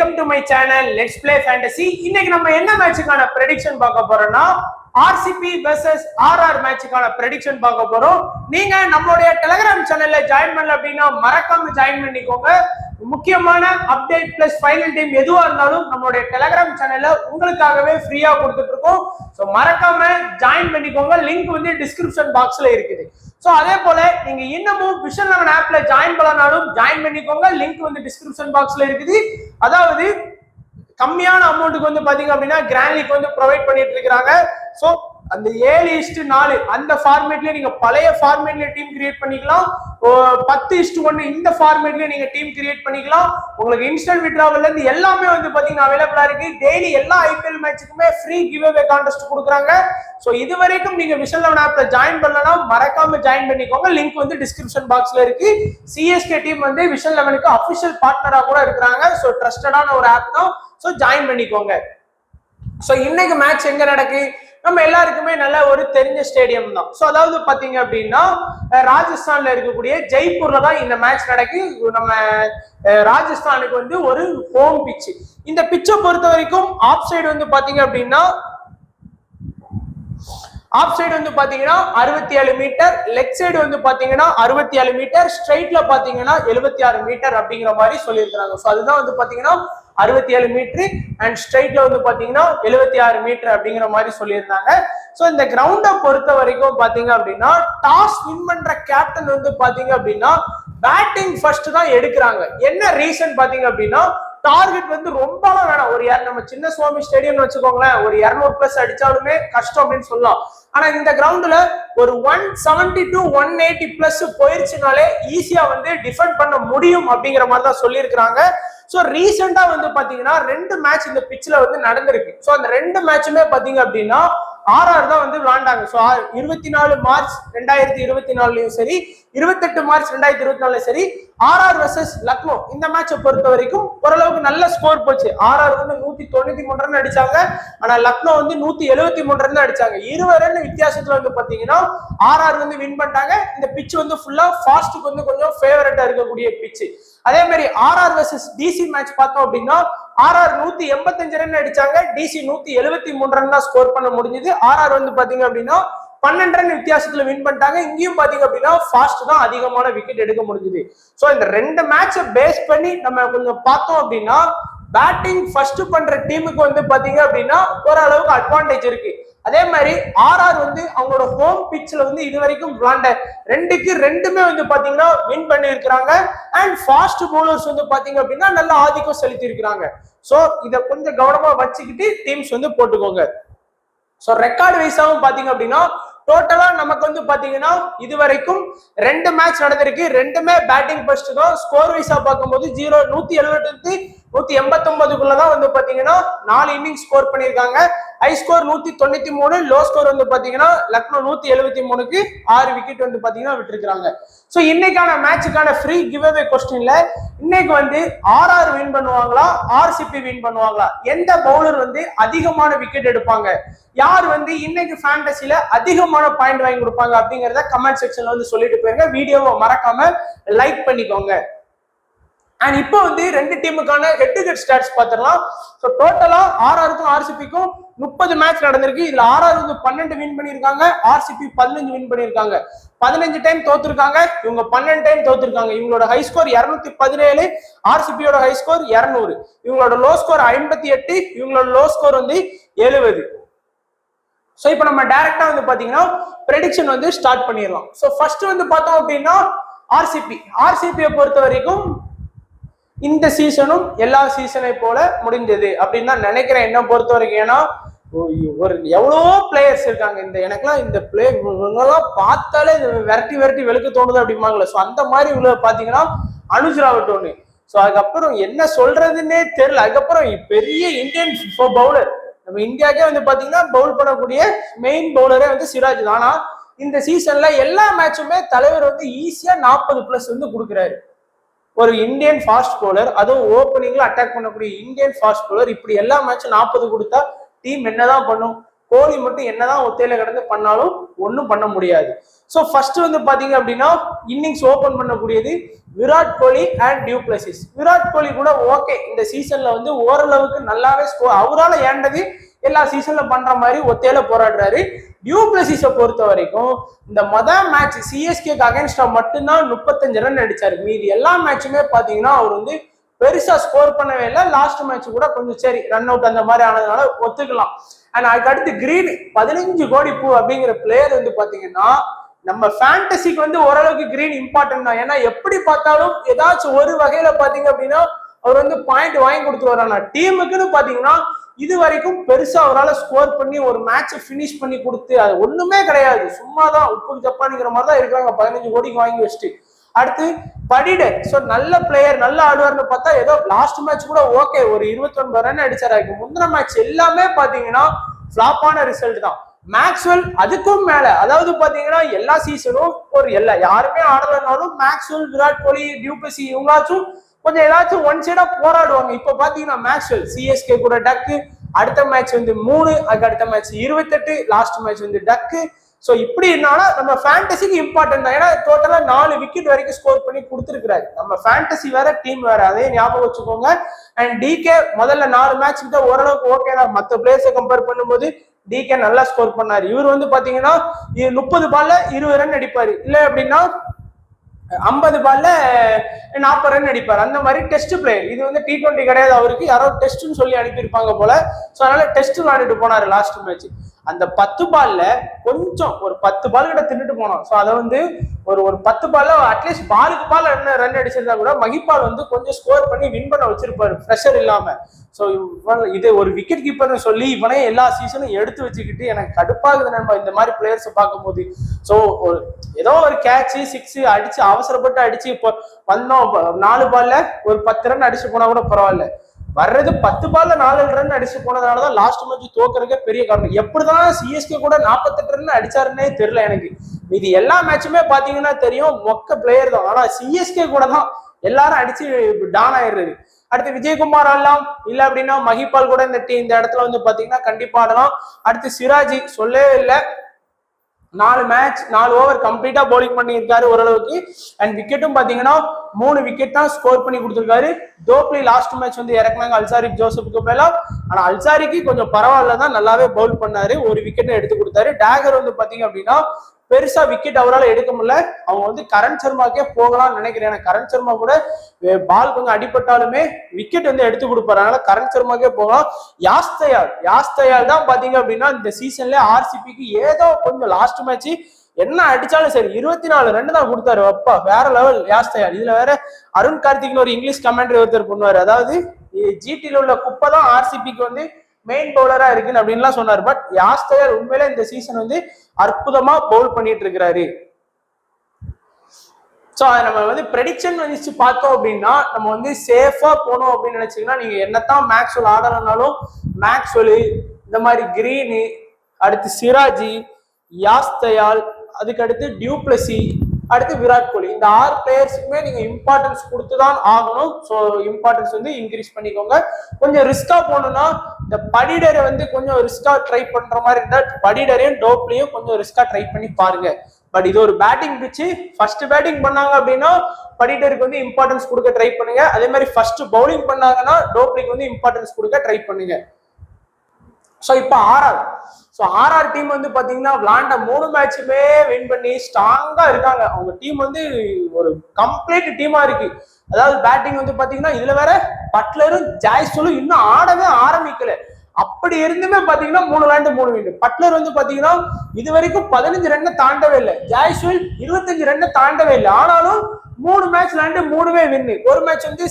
Welcome to my channel let's play fantasy. இன்னைக்கு நம்ம என்ன மேட்சுக்கான ப்ரெடிக்ஷன் பார்க்க போறோம்னா ஆர்சிபி வெர்சஸ் ஆர்ஆர் மேட்சுக்கான ப்ரெடிக்ஷன் பார்க்க போறோம். நீங்க நம்மளுடைய டெலிகிராம் சேனல்ல ஜாயின் பண்ணல அப்படின்னா மறக்காம ஜாயின் பண்ணிக்கோங்க. முக்கியமான அப்டேட் பிளஸ் ஃபைனல் டைம் எதுவா இருந்தாலும் நம்மளுடைய டெலிகிராம் சேனல்ல உங்களுக்காகவே ஃப்ரீயா கொடுத்துட்டு இருக்கோம். ஸோ மறக்காம ஜாயின் பண்ணிக்கோங்க. லிங்க் வந்து டிஸ்கிரிப்ஷன் பாக்ஸ்ல இருக்குது. சோ அதே போல நீங்க இன்னமும் விஷன் 11 ஆப்ல ஜாயின் பண்ணனாலும் ஜாயின் பண்ணிக்கோங்க. லிங்க் வந்து டிஸ்கிரிப்ஷன் பாக்ஸ்ல இருக்குது. அதாவது கம்மியான அமௌண்ட்டுக்கு வந்து பாத்தீங்க அப்படின்னா கிராண்ட் லீக் வந்து ப்ரொவைட் பண்ணிட்டு இருக்காங்க. சோ அந்த 7:4 அந்த ஃபார்மேட்லயே நீங்க பழைய ஃபார்மேட்ல டீம் கிரியேட் பண்ணிக்கலாம். 10:1 இந்த ஃபார்மேட்லயே நீங்க டீம் கிரியேட் பண்ணிக்கலாம். உங்களுக்கு இன்ஸ்டன்ட் வித்ட்ராவல்ல இருந்து எல்லாமே வந்து பாத்தீங்கன்னா அவைலபிளா இருக்கு. டெய்லி எல்லா ஐபிஎல் மேட்சுக்குமே ஃப்ரீ கிவ் அவே கான்டெஸ்ட் கொடுக்குறாங்க. சோ இது வரைக்கும் நீங்க விஷன் 11 ஆப்ல ஜாயின் பண்ணலனா மறக்காம ஜாயின் பண்ணிக்கோங்க. லிங்க் வந்து டிஸ்கிரிப்ஷன் பாக்ஸ்ல இருக்கு. சிஎஸ்கே டீம் வந்து விஷன் 11க்கு அபிஷியல் பார்ட்னரா கூட இருக்காங்க. சோ ட்ரஸ்டடான ஒரு ஆப் தான். சோ ஜாயின் பண்ணிக்கோங்க. சோ இன்னைக்கு மேட்ச் எங்க நடக்கு? நம்ம எல்லாருக்குமே நல்ல ஒரு தெரிஞ்ச ஸ்டேடியம் தான். சோ அதாவது பாத்தீங்க அப்படின்னா ராஜஸ்தான்ல இருக்கக்கூடிய ஜெய்ப்பூர்ல தான் இந்த மேட்ச் நடக்கு. நம்ம ராஜஸ்தானுக்கு வந்து ஒரு ஹோம் பிட்ச். இந்த பிட்சை பொறுத்த வரைக்கும் ஆஃப் சைடு வந்து பாத்தீங்க அப்படின்னா ஆஃப் சைடு வந்து பாத்தீங்கன்னா 67 மீட்டர், லெக் சைடு வந்து பாத்தீங்கன்னா 67 மீட்டர், ஸ்ட்ரைட்ல பாத்தீங்கன்னா 76 மீட்டர் அப்படிங்கிற மாதிரி சொல்லியிருக்காங்க. சோ அதுதான் வந்து பாத்தீங்கன்னா 67 மீட்டர் அண்ட் ஸ்ட்ரைட்ல வந்து பாத்தீங்கன்னா 76 மீட்டர் அப்படிங்கிற மாதிரி சொல்லியிருந்தாங்க. சோ இந்த கிரவுண்டை பொறுத்த வரைக்கும் பாத்தீங்க அப்படின்னா டாஸ் வின் பண்ற கேப்டன் வந்து பாத்தீங்க அப்படின்னா பேட்டிங் ஃபர்ஸ்ட் தான் எடுக்கிறாங்க. என்ன ரீசன் பாத்தீங்க அப்படின்னா டார்கெட் வந்து ரொம்பலாம் வேணாம். ஒரு நம்ம சின்ன சுவாமி ஸ்டேடியம் வச்சுக்கோங்களேன், ஒரு 200+ அடிச்சாலுமே கஷ்டம் அப்படின்னு சொல்லலாம். ஆனா இந்த கிரவுண்ட்ல ஒரு 170 to 180+ போயிருச்சுனாலே ஈஸியா வந்து டிஃபெண்ட் பண்ண முடியும் அப்படிங்கிற மாதிரி தான் சொல்லியிருக்கிறாங்க. சோ ரீசெண்டா வந்து பாத்தீங்கன்னா 2 மேட்ச் இந்த பிட்ச்ல வந்து நடந்திருக்கு. சோ அந்த 2 மேட்சுமே பாத்தீங்க அப்படின்னா ஆர்ஆர் தான் வந்து விளையாண்டாங்க. சோ 24 மார்ச் 2024லயும் சரி, 28 மார்ச் 2024லயும் சரி, ஆர்ஆர் வெர்சஸ் லக்னோ இந்த மேட்சை பொறுத்த வரைக்கும் ஓரளவுக்கு நல்ல ஸ்கோர் போச்சு. ஆர்ஆர் வந்து 193 ரன் அடிச்சாங்க. ஆனா லக்னோ வந்து 173 ரன் அடிச்சாங்க. 20 ரன் வித்தியாசத்துல வந்து பாத்தீங்கன்னா ஆர்ஆர் வந்து வின் பண்ணிட்டாங்க. இந்த பிட்ச் வந்து ஃபுல்லா ஃபாஸ்ட்டுக்கு வந்து கொஞ்சம் ஃபேவரட்டா இருக்கக்கூடிய பிட்ச். அதே மாதிரி ஆர்ஆர் வெர்சஸ் டிசி மேட்ச் பார்த்தோம் அப்படின்னா ஆர்ஆர் 185 ரன் அடிச்சாங்க. டிசி 173 ரன் தான் ஸ்கோர் பண்ண முடிஞ்சது. ஆர்ஆர் வந்து பாத்தீங்க அப்படின்னா 12 ரன் வித்தியாசத்துல வின் பண்ணிட்டாங்க. இங்கேயும் பாத்தீங்க அப்படின்னா ஃபாஸ்ட் தான் அதிகமான விக்கெட் எடுக்க முடிஞ்சது. சோ இந்த 2 மேட்சை பேஸ் பண்ணி நம்ம கொஞ்சம் பார்த்தோம் அப்படின்னா பேட்டிங் ஃபர்ஸ்ட் பண்ற டீமுக்கு வந்து பாத்தீங்க அப்படின்னா ஓரளவுக்கு அட்வான்டேஜ் இருக்கு. அதே மாதிரி ஆர்ஆர் வந்து அவங்களோட ஹோம் பிட்ச்ல வந்து இது வரைக்கும் விளையாண்ட 2க்கு 2மே வந்து பாத்தீங்கன்னா வின் பண்ணி இருக்கிறாங்க. அண்ட் ஃபாஸ்ட் பவுலர்ஸ் வந்து பாத்தீங்க அப்படின்னா நல்ல ஆதிக்கம் செலுத்தி இருக்கிறாங்க. சோ இத கொஞ்சம் கவனமா வச்சுக்கிட்டு டீம்ஸ் வந்து போட்டுக்கோங்க. சோ ரெக்கார்ட் வைஸாவும் பாத்தீங்க அப்படின்னா டோட்டலா நமக்கு வந்து பாத்தீங்கன்னா இது வரைக்கும் 2 மேட்ச் நடந்திருக்கு. 2மே பேட்டிங் ஃபர்ஸ்ட் தான். ஸ்கோர் வைஸா பார்க்கும்போது 170 189 வந்து பாத்தீங்கன்னா 4 இன்னிங் ஸ்கோர் பண்ணிருக்காங்க. ஹை ஸ்கோர் 193, லோ ஸ்கோர் வந்து பாத்தீங்கன்னா லக்னோ 173க்கு 6 விக்கெட் வந்து பாத்தீங்கன்னா விட்டுருக்காங்க. சோ இன்னைக்கான மேட்சுக்கான ஃப்ரீ கிவ் அவே கொஸ்டின்ல இன்னைக்கு வந்து ஆர்ஆர் வின் பண்ணுவாங்களா, ஆர்சிபி வின் பண்ணுவாங்களா, எந்த பவுலர் வந்து அதிகமான விக்கெட் எடுப்பாங்க, யார் வந்து இன்னைக்கு ஃபேண்டசில அதிகமான பாயிண்ட் வாங்கி கொடுப்பாங்க அப்படிங்கறத கமெண்ட் செக்ஷன்ல வந்து சொல்லிட்டு போயிருங்க. வீடியோவை மறக்காம லைக் பண்ணிக்கோங்க. அண்ட் இப்போ வந்து 2 டீமுக்கான ஹெட் டு ஹெட் ஸ்டாட்ஸ் பார்த்துடலாம். ஸோ டோட்டலா ஆர்ஆருக்கும் ஆர்சிபிக்கும் 30 மேட்ச் நடந்திருக்கு. இதுல ஆர்ஆர் வந்து 12 வின் பண்ணியிருக்காங்க, ஆர்சிபி 15 வின் பண்ணியிருக்காங்க. 15 டைம் தோத்துருக்காங்க, இவங்க 12 டைம் தோத்துருக்காங்க. இவங்களோட ஹை ஸ்கோர் 217, ஆர்சிபியோட ஹை ஸ்கோர் 200, இவங்களோட லோ ஸ்கோர் 58, இவங்களோட லோ ஸ்கோர் வந்து 70. சோ இப்போ நம்ம டைரக்டா வந்து பாத்தீங்கன்னா ப்ரெடிக்ஷன் வந்து ஸ்டார்ட் பண்ணிடலாம். சோ ஃபர்ஸ்ட் வந்து பார்த்தோம் அப்படின்னா ஆர்சிபியை பொறுத்த வரைக்கும் இந்த சீசனும் எல்லா சீசனை போல முடிஞ்சது அப்படின்னு தான் நினைக்கிறேன் என்ன பொறுத்த வரைக்கும். ஏன்னா ஒரு எவ்வளவோ பிளேயர்ஸ் இருக்காங்க. எனக்குலாம் இந்த பிளேயர்லாம் பார்த்தாலே விரட்டி வெளுக்க தோணுது அப்படிம்பாங்களே. ஸோ அந்த மாதிரி உள்ள பாத்தீங்கன்னா அனுஜ் ராவத் ஒண்ணு. ஸோ அதுக்கப்புறம் என்ன சொல்றதுன்னே தெரியல. அதுக்கப்புறம் பெரிய இந்தியன் பவுலர், நம்ம இந்தியாவுக்கே வந்து பாத்தீங்கன்னா பவுல் பண்ணக்கூடிய மெயின் பவுலரே வந்து சிராஜ் தான். ஆனா இந்த சீசன்ல எல்லா மேட்சுமே தலைவர் வந்து ஈஸியா 40+ வந்து கொடுக்குறாரு. ஒரு இந்தியன் ஃபாஸ்ட் பவுலர், அதுவும் ஓப்பனிங்ல அட்டாக் பண்ணக்கூடிய இந்தியன் ஃபாஸ்ட் பவுலர் இப்படி எல்லா மேட்சும் 40 கொடுத்தா டீம் என்னதான் பண்ணும்? கோலி மட்டும் என்னதான் ஒத்தையில கடந்து பண்ணாலும் ஒன்றும் பண்ண முடியாது. ஸோ ஃபர்ஸ்ட் வந்து பாத்தீங்க அப்படின்னா இன்னிங்ஸ் ஓபன் பண்ணக்கூடியது Virat Kohli and due Plessis. Virat Kohli கூட ஓகே இந்த சீசன்ல வந்து ஓரளவுக்கு நல்லாவே ஸ்கோர் அவரால் ஏண்டது எல்லா சீசன்ல பண்ற மாதிரி ஒத்தையில போராடுறாரு. டியூ பிளசிஸை பொறுத்த வரைக்கும் இந்த மேட்ச் சிஎஸ்கேக்கு அகைன்ஸ்டா மட்டும்தான் 35 ரன் அடிச்சாரு. மீதி எல்லா மேட்சுமே பாத்தீங்கன்னா அவர் வந்து பெருசா ஸ்கோர் பண்ணவே இல்லை. லாஸ்ட் மேட்ச் கூட கொஞ்சம் சரி ரன் அவுட் அந்த மாதிரி ஆனதுனால ஒத்துக்கலாம். அண்ட் அதுக்கு அடுத்து கிரீன் 15 கோடி பூ அப்படிங்கிற பிளேயர் வந்து பாத்தீங்கன்னா நம்ம ஃபேண்டசிக்கு வந்து ஓரளவுக்கு கிரீன் இம்பார்ட்டன்ட் தான். ஏன்னா எப்படி பார்த்தாலும் ஏதாச்சும் ஒரு வகையில பாத்தீங்க அப்படின்னா அவர் வந்து பாயிண்ட் வாங்கி கொடுத்துருவாரு. ஆனா டீமுக்குன்னு பாத்தீங்கன்னா இது வரைக்கும் பெருசா அவரால் ஸ்கோர் பண்ணி ஒரு மேட்சை பினிஷ் பண்ணி கொடுத்து அது ஒண்ணுமே கிடையாது. சும்மாதான் உப்புக்கு ஜப்பானிக்கிற மாதிரி தான் இருக்காங்க 15 கோடிக்கு வாங்கி வச்சுட்டு. அடுத்து படிடர், ஸோ நல்ல பிளேயர் நல்ல ஆடுவார்னு பார்த்தா ஏதோ லாஸ்ட் மேட்ச் கூட ஓகே ஒரு 29 ரன் அடிச்சாரு. முந்தின மேட்ச் எல்லாமே பாத்தீங்கன்னா ஃபிளாப்பான ரிசல்ட் தான். மேக்ஸ்வெல் அதுக்கும் மேல, அதாவது பாத்தீங்கன்னா எல்லா சீசனும் ஒரு யாருமே ஆடலைனாலும் Maxwell Virat Kohli due Plessis இவங்களாச்சும் கொஞ்சம் ஏதாச்சும் ஒன் சைடா போராடுவாங்க. இப்ப பாத்தீங்கன்னா மேக்ஸ்வெல் சிஎஸ்கே கூட டக்கு, அடுத்த மேட்ச் வந்து 3, அதுக்கு அடுத்த மேட்ச் 28, லாஸ்ட் மேட்ச் வந்து டக்கு. ஸோ இப்படி இருந்தாலும் நம்ம ஃபேண்டசிக்கு இம்பார்ட்டன்ட் தான். ஏன்னா டோட்டலா 4 விக்கெட் வரைக்கும் ஸ்கோர் பண்ணி கொடுத்துருக்காரு. நம்ம ஃபேண்டசி வேற டீம் வேற, அதே ஞாபகம் வச்சுக்கோங்க. அண்ட் டிகே முதல்ல 4 மேட்ச் கிட்ட ஓரளவுக்கு ஓகே தான். மற்ற பிளேயர்ஸை கம்பேர் பண்ணும்போது டிகே நல்லா ஸ்கோர் பண்ணாரு. இவர் வந்து பாத்தீங்கன்னா 30 பால்ல 20 ரன் அடிப்பாரு, இல்லை அப்படின்னா 50 பால்ல 40 ரன் அடிப்பார். அந்த மாதிரி டெஸ்ட் பிளேயர். இது வந்து T20 கிடையாது, அவருக்கு யாரோ டெஸ்ட்னு சொல்லி அனுப்பியிருப்பாங்க போல. ஸோ அதனால டெஸ்ட் விளையாண்டுட்டு போனாரு லாஸ்ட் மேட்ச். அந்த 10 பால்ல கொஞ்சம் ஒரு 10 பால் கிட்ட தின்னுட்டு போனோம். ஸோ அதை வந்து ஒரு 10 பால்ல அட்லீஸ்ட் பாலுக்கு பால் ரன் அடிச்சிருந்தா கூட மகிபால் வந்து கொஞ்சம் ஸ்கோர் பண்ணி வின் பண்ண வச்சிருப்பாரு ப்ரெஷர் இல்லாம. ஸோ இது ஒரு விக்கெட் கீப்பர்னு சொல்லி இவனே எல்லா சீசனும் எடுத்து வச்சுக்கிட்டு எனக்கு கடுப்பாகுது நம்ம இந்த மாதிரி பிளேயர்ஸை பார்க்கும்போது. ஸோ ஏதோ ஒரு கேட்ச் 6 அடிச்சு அவசரப்பட்டு அடிச்சு இப்போ வந்தோம் 4 பால்ல ஒரு 10 ரன் அடிச்சு போனா கூட பரவாயில்ல. வர்றது 10 பால்ல 4 ரன் அடிச்சு போனதுனாலதான் லாஸ்ட் மேட்ச் தோக்கறதுக்கே பெரிய காரணம். எப்படிதான் சிஎஸ்கே கூட 48 ரன் அடிச்சாருன்னே தெரியல எனக்கு. இது எல்லா மேட்சுமே பாத்தீங்கன்னா தெரியும் மொக்க பிளேயர் தான். ஆனா சிஎஸ்கே கூட தான் எல்லாரும் அடிச்சு டான் ஆயிடுறது. அடுத்து விஜயகுமார் ஆடலாம், இல்ல அப்படின்னா மகிபால் கூட இந்த இடத்துல வந்து பாத்தீங்கன்னா கண்டிப்பா ஆடலாம். அடுத்து சிராஜி சொல்லவே இல்லை, 4 ஓவர் கம்ப்ளீட்டா பவுலிங் பண்ணியிருக்காரு ஓரளவுக்கு. அண்ட் விக்கெட்டும் பாத்தீங்கன்னா 3 விக்கெட் தான் ஸ்கோர் பண்ணி கொடுத்துருக்காரு. டோப்லி லாஸ்ட் மேட்ச் வந்து இறக்குனாங்க அல்சாரிப் ஜோசப்புக்கு மேல. ஆனா அல்சாரிக்கு கொஞ்சம் பரவாயில்ல தான், நல்லாவே பவுல் பண்ணாரு, 1 விக்கெட் எடுத்து கொடுத்தாரு. டேகர் வந்து பாத்தீங்க அப்படின்னா பெருசா விக்கெட் அவரால் எடுக்க முடியல. அவங்க வந்து கரண் சர்மாக்கே போகலாம்னு நினைக்கிறேன். கரண் சர்மா கூட பால் கொஞ்சம் அடிபட்டாலுமே விக்கெட் வந்து எடுத்து கொடுப்பாரு, அதனால கரண் சர்மாக்கே போகலாம். யாஸ்தயால் தான் பாத்தீங்க அப்படின்னா இந்த சீசன்ல ஆர்சிபிக்கு ஏதோ கொஞ்சம் லாஸ்ட் மேட்ச் என்ன அடிச்சாலும் சரி 24 ரன் தான் கொடுத்தாரு. அப்பா வேற லெவல் யாஸ்தயால். இதுல வேற அருண் கார்த்திக்னு ஒரு இங்கிலீஷ் கமெண்ட்ரி ஒருத்தர் பண்ணுவாரு, அதாவது ஜிடில உள்ள குப்பை தான் ஆர்சிபிக்கு வந்து மெயின் பவுலரா இருக்குன்னு அப்படின்லாம் சொன்னார். பட் யாஸ்தயால் உண்மையில இந்த சீசன் வந்து அற்புதமா பவுல் பண்ணிட்டு இருக்கிறாரு. சோ நம்ம வந்து ப்ரெடிக்ஷன் வச்சு பார்த்தோம் அப்படின்னா நம்ம வந்து சேஃபா போனோம் அப்படின்னு நினைச்சீங்கன்னா நீங்க என்னத்தான் மேக்ஸ்வெல் ஆடலனாலும் மேக்ஸ்வெல், இந்த மாதிரி கிரீனு, அடுத்து சிராஜி, யாஸ்தயால், அதுக்கு அடுத்து டியூ பிளசி, அடுத்து விராட் கோலி, இந்த 6 பிளேயர்ஸுக்குமே நீங்க இம்பார்ட்டன்ஸ் கொடுத்துதான் ஆகணும். ஸோ இம்பார்ட்டன்ஸ் வந்து இன்க்ரீஸ் பண்ணிக்கோங்க. கொஞ்சம் ரிஸ்கா போகணும்னா இந்த படிடரை வந்து கொஞ்சம் ரிஸ்கா ட்ரை பண்ற மாதிரி இருந்தா படிடரையும் டோப்லையும் கொஞ்சம் ரிஸ்கா ட்ரை பண்ணி பாருங்க. பட் இது ஒரு பேட்டிங் பிச்சு, ஃபர்ஸ்ட் பேட்டிங் பண்ணாங்க அப்படின்னா படிடருக்கு வந்து இம்பார்ட்டன்ஸ் கொடுக்க ட்ரை பண்ணுங்க. அதே மாதிரி ஃபர்ஸ்ட் பவுலிங் பண்ணாங்கன்னா டோப்லிக்கு வந்து இம்பார்ட்டன்ஸ் கொடுக்க ட்ரை பண்ணுங்க. ஸோ இப்போ ஆர்ஆர் டீம் வந்து பாத்தீங்கன்னா விளாண்ட 3 மேட்சுமே வின் பண்ணி ஸ்ட்ராங்கா இருக்காங்க. அவங்க டீம் வந்து ஒரு கம்ப்ளீட் டீமா இருக்கு. அதாவது பேட்டிங் வந்து பாத்தீங்கன்னா இதுல வேற பட்லரும் ஜாய்ஸ்வலும் இன்னும் ஆடவே ஆரம்பிக்கல. அப்படி இருந்துமே பாத்தீங்கன்னா 3 விளையாண்டு 3 வின். பட்லர் வந்து பாத்தீங்கன்னா இது வரைக்கும் 15 ரன்னை தாண்டவே இல்லை, ஜாய்ஸ்வல் 25 ரன்னை தாண்டவே இல்லை. ஆனாலும் 3 மேட்ச் விளையாண்டு 3மே வின்னு. ஒரு மேட்ச் வந்து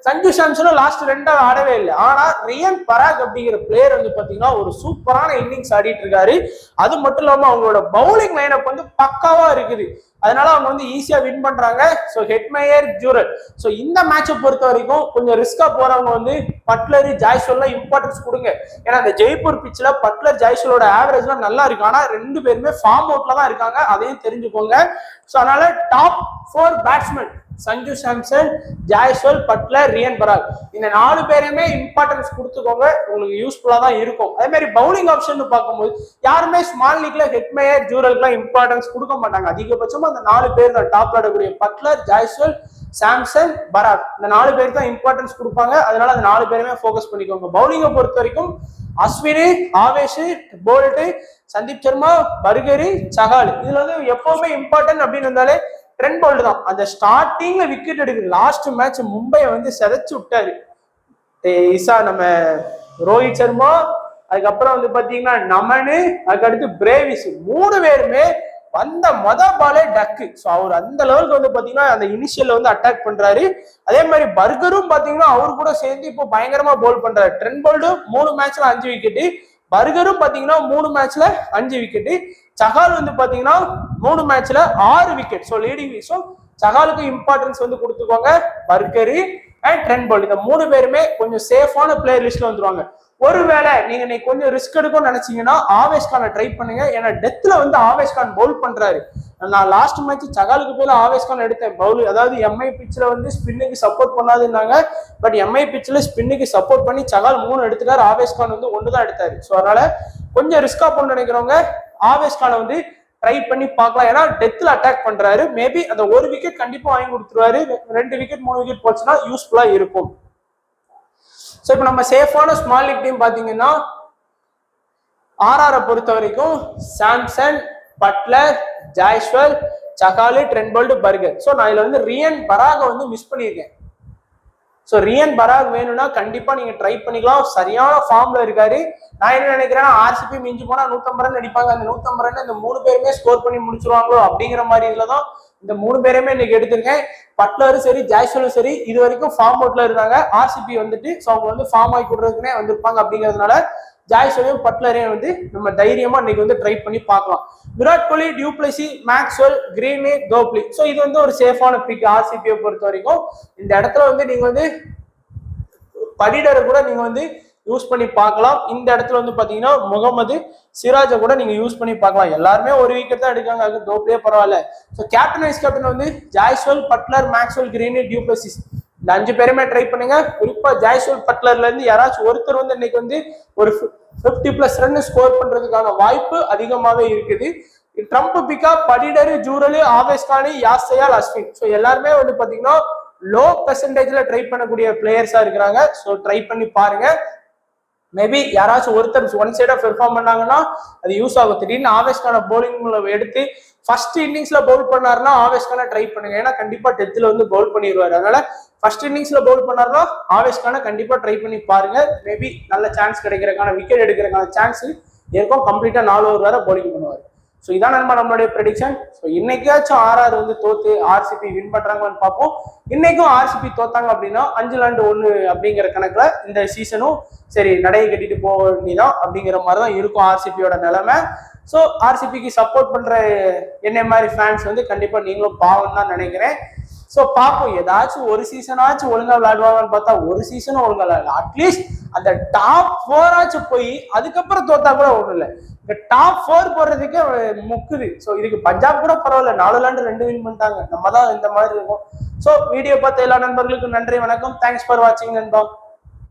சஞ்சு சாம்சனும் லாஸ்ட் 2 ஆடவே இல்லை. ஆனா ரியன் பராக் அப்படிங்கிற பிளேயர் வந்து பாத்தீங்கன்னா ஒரு சூப்பரான இன்னிங்ஸ் ஆடிட்டு இருக்காரு. அது மட்டும் இல்லாம அவங்களோட பவுலிங் லைனப் வந்து பக்காவா இருக்குது. அதனால அவங்க வந்து ஈஸியா வின் பண்றாங்க. So Hetmyer, Jurel. ஸோ இந்த மேட்சை பொறுத்த வரைக்கும் கொஞ்சம் ரிஸ்கா போறவங்க வந்து பட்லர், ஜாய்ஸ்வல்லாம் இம்பார்ட்டன்ஸ் கொடுங்க. ஏன்னா அந்த ஜெய்ப்பூர் பிச்சில் பட்லர், ஜாய்ஸ்வலோட ஆவரேஜ்லாம் நல்லா இருக்கு. ஆனா 2 பேருமே ஃபார்ம் அவுட்ல தான் இருக்காங்க, அதையும் தெரிஞ்சுக்கோங்க. ஸோ அதனால top 4 batsman Sanju Samson, Jaiswal, Buttler, Riyan Parag. இந்த 4 பேருமே இம்பார்ட்டன்ஸ் கொடுத்துக்கோங்க, உங்களுக்கு யூஸ்ஃபுல்லா தான் இருக்கும். அதே மாதிரி பவுலிங் ஆப்ஷன் பார்க்கும்போது யாருமே ஸ்மால் லீக்ல ஹெட்மேயர், ஜூரலுக்குலாம் இம்பார்ட்டன்ஸ் கொடுக்க மாட்டாங்க. அதிகபட்சமா அந்த 4 பேர் தான் டாப்ல ஆடக்கூடிய பட்லர், ஜாய்ஸ்வால், சாம்சன், பராக். இந்த 4 பேர் தான் இம்பார்ட்டன்ஸ் கொடுப்பாங்க. அதனால அந்த 4 பேருமே ஃபோக்கஸ் பண்ணிக்கோங்க. பவுலிங்கை பொறுத்த வரைக்கும் அஸ்வினி, ஆவேஷ், போல்ட், சந்தீப் சர்மா, பர்கரி, சஹால். இதுல வந்து எப்பவுமே இம்பார்ட்டன்ட் அப்படின்னு இருந்தாலே ட்ரெண்ட் போல்ட் தான். அந்த ஸ்டார்டிங்ல விக்கெட் எடுக்குது. லாஸ்ட் மேட்ச் மும்பையை வந்து செதைச்சு விட்டாரு. நம்ம ரோஹித் சர்மா, அதுக்கப்புறம் வந்து பாத்தீங்கன்னா நமனு, அதுக்கடுத்து பிரேவிஸ், 3 பேருமே வந்த பாலே டக்கு. ஸோ அவர் அந்த லெவலுக்கு வந்து பாத்தீங்கன்னா அந்த இனிஷியல்ல வந்து அட்டாக் பண்றாரு. அதே மாதிரி பர்கரும் பாத்தீங்கன்னா அவரு கூட சேர்ந்து இப்போ பயங்கரமா போல் பண்றாரு. ட்ரெண்ட் போல்ட் 3 மேட்ச்ல 5 விக்கெட், பர்கரும் பாத்தீங்கன்னா 3 மேட்ச்ல 5 விக்கெட், சஹால் வந்து பாத்தீங்கன்னா 3 மேட்ச்ல 6 விக்கெட். So leading. ஸோ சஹாலுக்கு இம்பார்ட்டன்ஸ் வந்து கொடுத்துக்கோங்க. பர்கரி அண்ட் ட்ரெண்ட் போல்ட் இந்த 3 பேருமே கொஞ்சம் சேஃபான பிளேயர் லிஸ்ட்ல வந்துருவாங்க. ஒருவேளை நீங்க இன்னைக்கு கொஞ்சம் ரிஸ்க் எடுக்கும்னு நினைச்சீங்கன்னா ஆவேஷ் கானை ட்ரை பண்ணுங்க. ஏன்னா டெத்ல வந்து ஆவேஷ் கான் பவுல் பண்றாரு. நான் லாஸ்ட் மேட்ச் சகாலுக்கு போல ஆவேஷ் கான் எடுத்தேன் பவுல். அதாவது எம்ஐ பிச்சில் வந்து ஸ்பின்னுக்கு சப்போர்ட் பண்ணாதுன்னாங்க. பட் எம்ஐ பிச்சில் ஸ்பின்னுக்கு சப்போர்ட் பண்ணி சகால் 3 எடுத்துட்டாரு. ஆவேஷ் கான் வந்து 1 தான் எடுத்தாரு. ஸோ அதனால கொஞ்சம் ரிஸ்கா பண்ண நினைக்கிறவங்க ஆவேஷ் கானை வந்து ட்ரை பண்ணி பார்க்கலாம். ஏன்னா டெத்ல அட்டாக் பண்றாரு. மேபி அந்த 1 விக்கெட் கண்டிப்பா வாங்கி கொடுத்துருவாரு. 2 விக்கெட் 3 விக்கெட் போச்சுன்னா யூஸ்ஃபுல்லா இருக்கும். ஸோ இப்போ நம்ம சேஃபான ஸ்மால் லீக் டீம் பாத்தீங்கன்னா ஆர்ஆரை பொறுத்த வரைக்கும் Samson, Buttler, Jaiswal, Chahal, Trent Boult, Burger. So நான் இதுல வந்து ரியன் பராகை வந்து மிஸ் பண்ணியிருக்கேன். ஸோ ரியன் பராக் வேணும்னா கண்டிப்பா நீங்க ட்ரை பண்ணிக்கலாம். சரியான ஃபார்ம்ல இருக்காரு. நான் என்ன நினைக்கிறேன்னா ஆர்சிபி மிஞ்சி போனா 150 ரன் அடிப்பாங்க. அந்த 150 ரன் இந்த 3 பேருமே ஸ்கோர் பண்ணி முடிச்சிருவாங்களோ அப்படிங்கிற மாதிரி இதுலதான் இந்த 3 பேருமே இன்னைக்கு எடுத்திருக்கேன். பட்லரும் சரி, ஜாய்ஸ்வாலும் சரி, இது வரைக்கும் ஃபார்ம் அவுட்ல இருந்தாங்க. ஆர்சிபி வந்துட்டு ஸோ அவங்க வந்து ஃபார்ம் ஆகி கொடுறதுக்குனே வந்திருப்பாங்க. அப்படிங்கிறதுனால ஜாய்ஸ்வாலையும் பட்லரையும் வந்து நம்ம தைரியமா இன்னைக்கு வந்து ட்ரை பண்ணி பார்க்கலாம். Virat Kohli, du Plessis, Maxwell, green, தோப்லி. So இது வந்து ஒரு சேஃபான பிக் ஆர்சிபியை பொறுத்த வரைக்கும். இந்த இடத்துல வந்து நீங்க வந்து படிடரை கூட நீங்க வந்து யூஸ் பண்ணி பார்க்கலாம். இந்த இடத்துல வந்து பாத்தீங்கன்னா முகமது சிராஜை கூட நீங்க யூஸ் பண்ணி பார்க்கலாம். எல்லாருமே 1 விக்கெட் தான் எடுக்காங்க. அது தோப்லியே பரவாயில்ல. ஸோ கேப்டன் வைஸ் கேப்டன் வந்து ஜாய்ஸ்வால், பட்லர், மேக்ஸ்வெல், கிரீனு, டியூப்ளசிஸ் இந்த 5 பேருமே ட்ரை பண்ணுங்க. குறிப்பா ஜாய்ஸ்வால், பட்லர்ல இருந்து யாராச்சும் ஒருத்தர் வந்து இன்னைக்கு வந்து ஒரு 50+ ரன் ஸ்கோர் பண்றதுக்கான வாய்ப்பு அதிகமாவே இருக்குது. ட்ரம்ப் பிக்கா படிடரு, ஜூரலு, ஆவேஷ் கான், யாசையால், அஸ்வின். ஸோ எல்லாருமே வந்து பாத்தீங்கன்னா லோ பெர்சன்டேஜ்ல ட்ரை பண்ணக்கூடிய பிளேயர்ஸா இருக்கிறாங்க. ஸோ ட்ரை பண்ணி பாருங்க. மேபி யாராச்சும் ஒருத்தர் 1 சைடா பெர்ஃபார்ம் பண்ணாங்கன்னா அது யூஸ் ஆகும். திடீர்னு ஆவேஷ் கான பவுலிங்ல எடுத்து ஃபர்ஸ்ட் இன்னிங்ஸ்ல பவுல் பண்ணாருன்னா ஆவேஷ் கான ட்ரை பண்ணுங்க. ஏன்னா கண்டிப்பா டெத்ல வந்து பவுல் பண்ணிடுவாரு. அதனால ஃபர்ஸ்ட் இன்னிங்ஸ்ல பவுல் பண்ணாருன்னா ஆவேஷ் கான கண்டிப்பா ட்ரை பண்ணி பாருங்க. மேபி நல்ல சான்ஸ் கிடைக்கிறதுக்கான விக்கெட் எடுக்கிறதுக்கான சான்ஸ் இருக்கும். கம்ப்ளீட்டா 4 ஓவர் வரை பவுலிங் பண்ணுவாரு. ஸோ இதான் நம்மளுடைய ப்ரெடிக்ஷன். ஸோ இன்னைக்காச்சும் ஆர்ஆர் வந்து தோத்து ஆர்சிபி வின் பண்றாங்கன்னு பார்ப்போம். இன்னைக்கும் ஆர்சிபி தோத்தாங்க அப்படின்னா 5-1 அப்படிங்கிற கணக்குல இந்த சீசனும் சரி நடையை கட்டிட்டு போக வேண்டியதான் அப்படிங்கிற மாதிரி தான் இருக்கும் ஆர்சிபியோட நிலைமை. ஸோ ஆர்சிபிக்கு சப்போர்ட் பண்ற என்ன மாதிரி ஃபேன்ஸ் வந்து கண்டிப்பா நீங்களும் பாவம் தான் நினைக்கிறேன். ஸோ பார்ப்போம். ஏதாச்சும் ஒரு சீசனாச்சும் ஒழுங்கா விளையாடுவாங்கன்னு பார்த்தா ஒரு சீசனும் ஒழுங்கா விளையாடல. அட்லீஸ்ட் அந்த டாப் 4 ஆச்சும் போய் அதுக்கப்புறம் தோத்தா கூட ஒன்றும் இல்லை. இந்த டாப் 4 போடுறதுக்கே முக்குது. ஸோ இதுக்கு பஞ்சாப் கூட பரவாயில்ல, 4 2 வின் பண்ணிட்டாங்க. நம்ம தான் இந்த மாதிரி இருக்கும். ஸோ வீடியோ பார்த்த எல்லா நண்பர்களுக்கும் நன்றி, வணக்கம். தேங்க்ஸ் ஃபார் வாட்சிங் நண்பா.